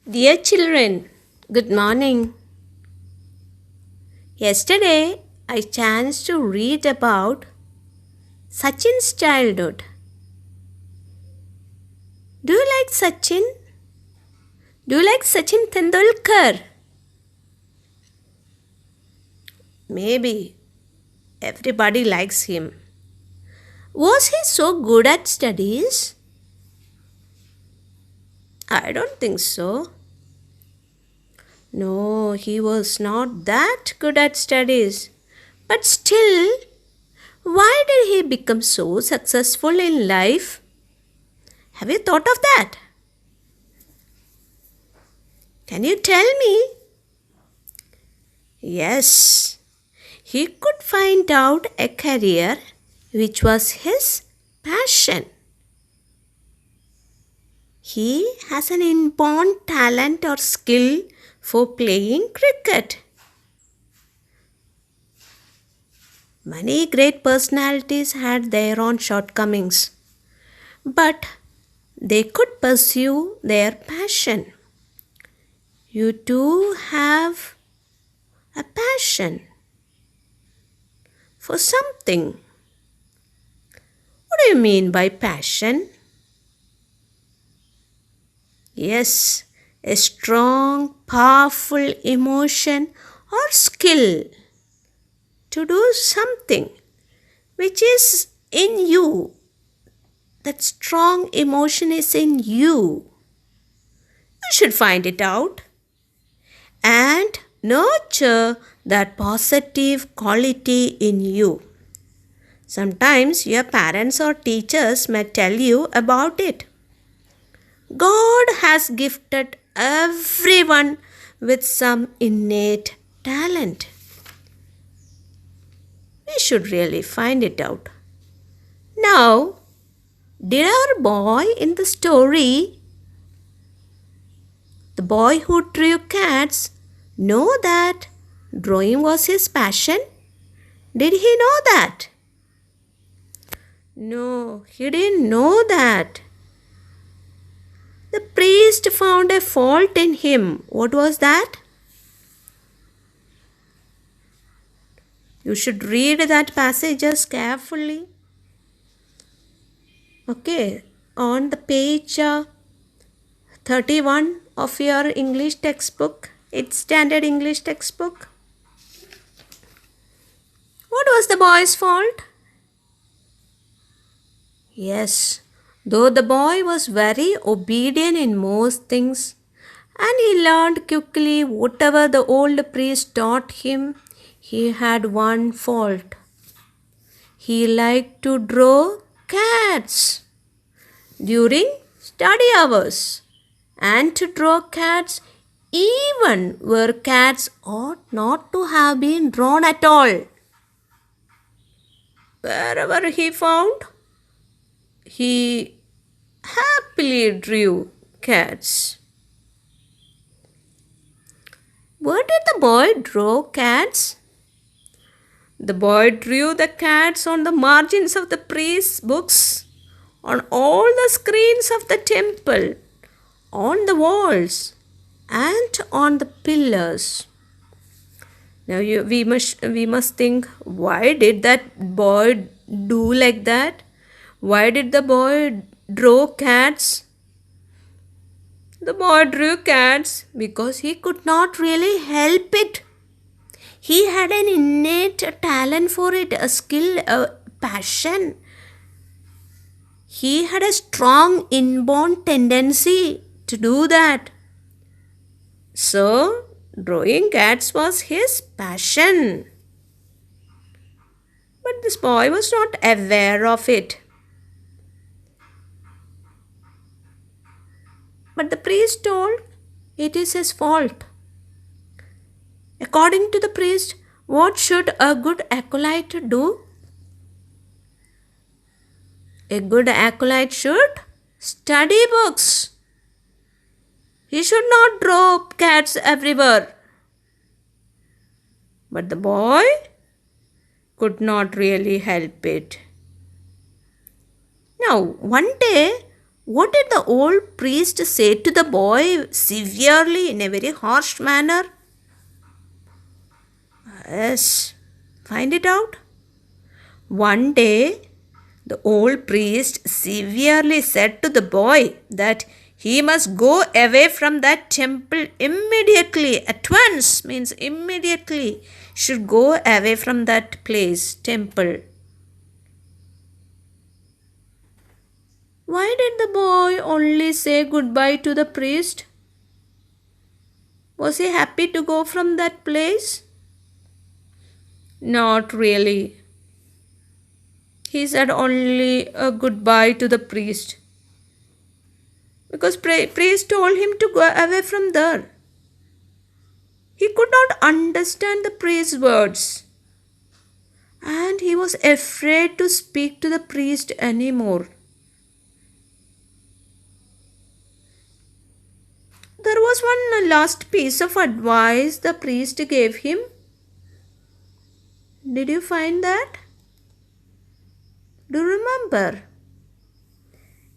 Dear children, good morning. Yesterday, I chanced to read about Sachin's childhood. Do you like Sachin? Do you like Sachin Tendulkar? Maybe everybody likes him. Was he so good at studies? I don't think so. No, he was not that good at studies. But still, why did he become so successful in life? Have you thought of that? Can you tell me? Yes, he could find out a career which was his passion. He has an inborn talent or skill for playing cricket. Many great personalities had their own shortcomings, but they could pursue their passion. You too have a passion for something. What do you mean by passion? Yes, a strong, powerful emotion or skill to do something which is in you. That strong emotion is in you. You should find it out and nurture that positive quality in you. Sometimes your parents or teachers may tell you about it. God has gifted everyone with some innate talent. We should really find it out. Now, did our boy in the story, the boy who drew cats, know that drawing was his passion? Did he know that? No, he didn't know that. The priest found a fault in him. What was that? You should read that passages carefully. Okay, on the page 31 of your English textbook, 8th standard English textbook. What was the boy's fault? Yes, though the boy was very obedient in most things, and he learned quickly whatever the old priest taught him, he had one fault. He liked to draw cats during study hours and to draw cats even where cats ought not to have been drawn at all. Wherever he found, he happily drew cats. Where did the boy draw cats? The boy drew the cats on the margins of the priest's books, on all the screens of the temple, on the walls, and on the pillars. Now we must think, why did that boy do like that? Why did the boy draw cats? The boy drew cats because he could not really help it. He had an innate talent for it, a skill, a passion. He had a strong inborn tendency to do that. So, drawing cats was his passion. But this boy was not aware of it. But the priest told it is his fault. According to the priest, what should a good acolyte do? A good acolyte should study books. He should not draw cats everywhere. But the boy could not really help it. Now, one day, What did the old priest say to the boy severely in a very harsh manner? Yes, find it out. One day, the old priest severely said to the boy that he must go away from that temple immediately. At once means immediately should go away from that place, temple. Why did the boy only say goodbye to the priest? Was he happy to go from that place? Not really. He said only a goodbye to the priest. Because priest told him to go away from there. He could not understand the priest's words. And he was afraid to speak to the priest anymore. There was one last piece of advice the priest gave him. Did you find that? Do you remember?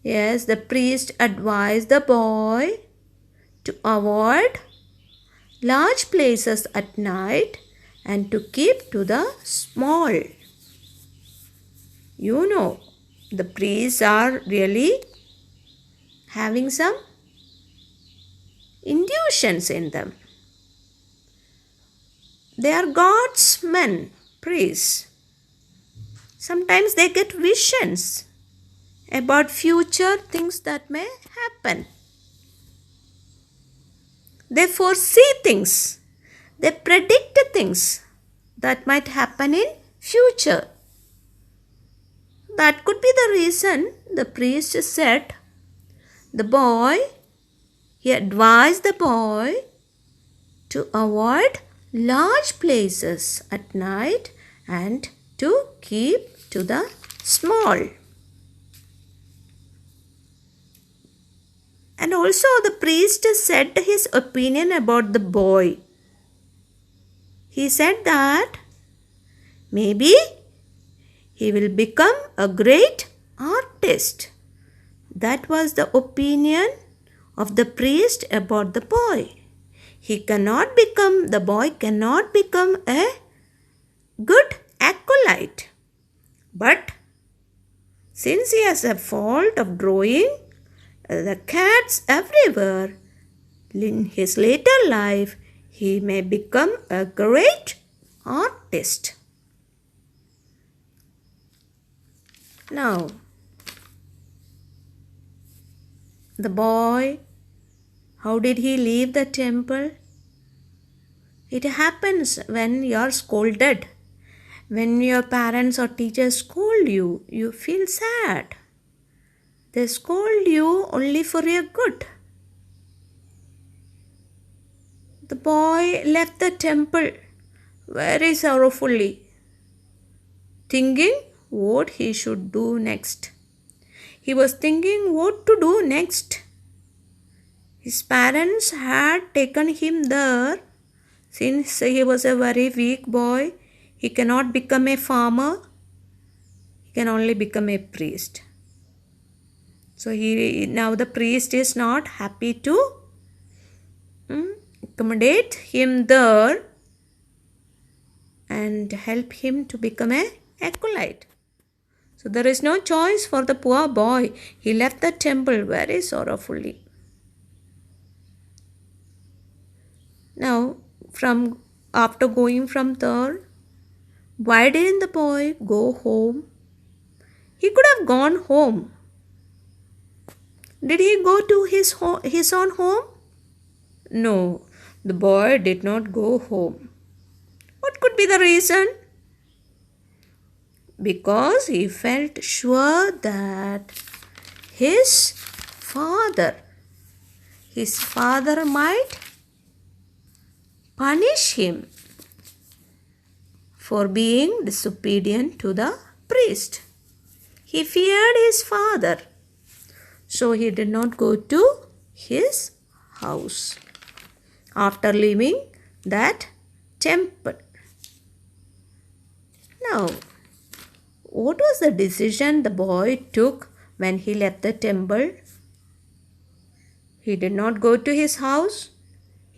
Yes, the priest advised the boy to avoid large places at night and to keep to the small. You know, the priests are really having some intuitions in them. They are God's men, priests. Sometimes they get visions about future things that may happen. They foresee things. They predict things that might happen in future. That could be the reason the priest said he advised the boy to avoid large places at night and to keep to the small. And also the priest said his opinion about the boy. He said that maybe he will become a great artist. That was the opinion of the priest about the boy. The boy cannot become a good acolyte. But since he has a fault of drawing the cats everywhere, in his later life, he may become a great artist. Now, the boy, how did he leave the temple? It happens when you are scolded. When your parents or teachers scold you, you feel sad. They scold you only for your good. The boy left the temple very sorrowfully, thinking what he should do next. He was thinking what to do next. His parents had taken him there since he was a very weak boy. He cannot become a farmer. He can only become a priest. So now the priest is not happy to accommodate him there and help him to become an acolyte. So there is no choice for the poor boy. He left the temple very sorrowfully. Now, after going from there, why didn't the boy go home? He could have gone home. Did he go to his own home? No, the boy did not go home. What could be the reason? Because he felt sure that his father might punish him for being disobedient to the priest. He feared his father, so he did not go to his house after leaving that temple. Now, what was the decision the boy took when he left the temple? he did not go to his house.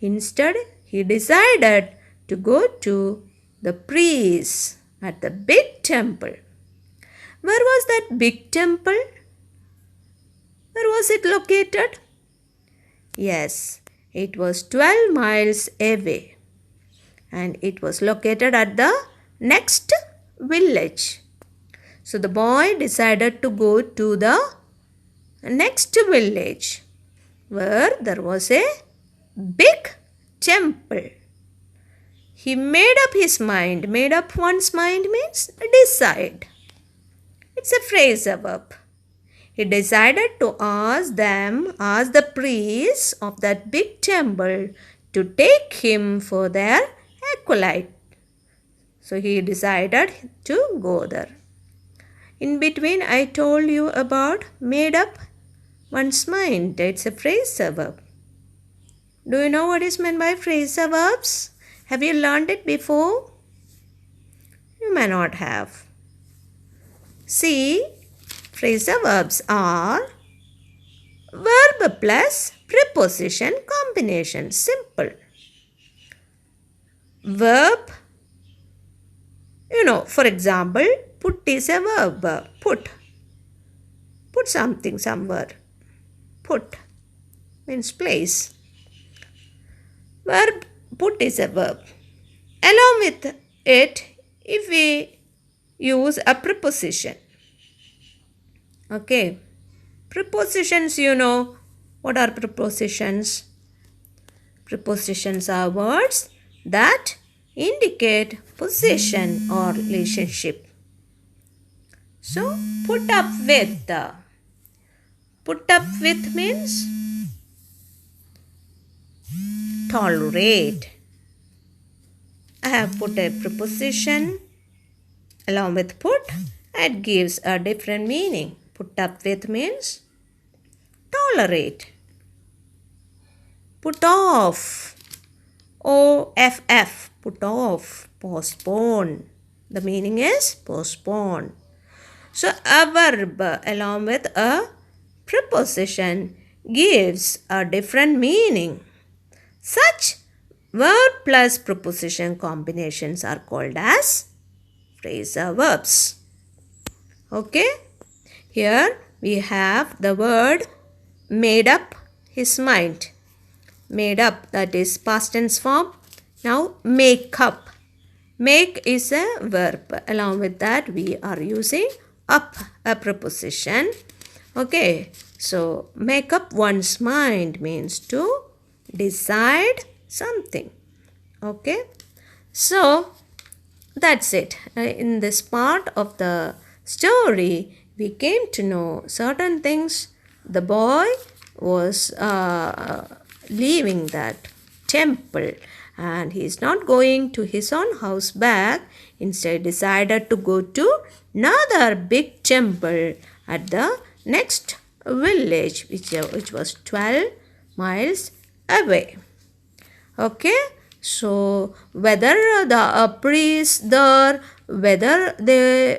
Instead, he decided to go to the priest at the big temple. Where was that big temple? Where was it located? Yes, it was 12 miles away, and it was located at the next village. So the boy decided to go to the next village where there was a big temple. He made up his mind. Made up one's mind means decide. It's a phrasal verb. He decided to ask the priests of that big temple to take him for their acolyte. So he decided to go there. In between, I told you about made up one's mind. It's a phrasal verb. Do you know what is meant by phrasal verbs? Have you learned it before? You may not have. See, phrasal verbs are verb plus preposition combination. Simple. Verb, for example, put is a verb. Put. Put something somewhere. Put means place. Verb put is a verb. Along with it, if we use a preposition. Okay. Prepositions, what are prepositions? Prepositions are words that indicate position or relationship. So, put up with. Put up with means tolerate. I have put a preposition along with put. It gives a different meaning. Put up with means tolerate. Put off. OFF. Put off. Postpone. The meaning is postpone. So a verb along with a preposition gives a different meaning. Such verb plus preposition combinations are called as phrasal verbs. Okay. Here we have the word made up his mind. Made up, that is past tense form. Now make up. Make is a verb. Along with that we are using up, a preposition. Okay. So make up one's mind means to decide something. Okay. So that's it. In this part of the story, we came to know certain things. The boy was leaving that temple and he is not going to his own house back. Instead, decided to go to another big temple at the next village, which was 12 miles away. Okay. So, whether the priest there, whether they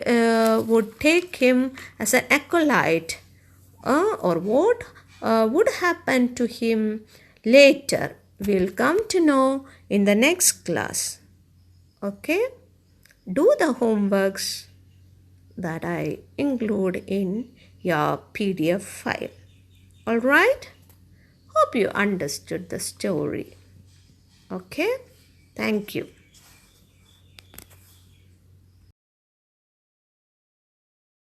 would take him as an acolyte or what would happen to him later, we'll come to know in the next class. Okay? Do the homeworks that I include in your PDF file. Alright? Hope you understood the story. Okay? Thank you.